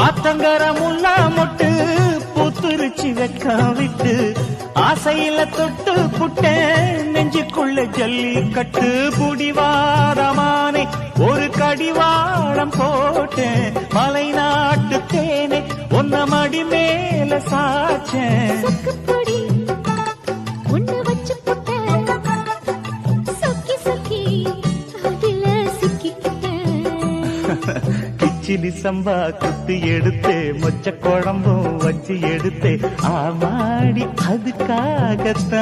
ஆத்தங்கர முல்லா மொட்டு பூத்துருச்சி வெக்கம் விட்டு ஆசையில தொட்டு புட்டேன் நெஞ்சுக்குள்ள ஜல்லிக்கட்டு புடிவாரமானே ஒரு கடிவாளம் போட்டேன் மலை நாட்டு தேனே ஒன்ன மடி மேல சாச்சேன் கிச்சிலி சம்பா குத்தி எடுத்தே மொச்ச குழம்பும் வச்சு எடுத்தே ஆமாடி அதுக்காகத்தான்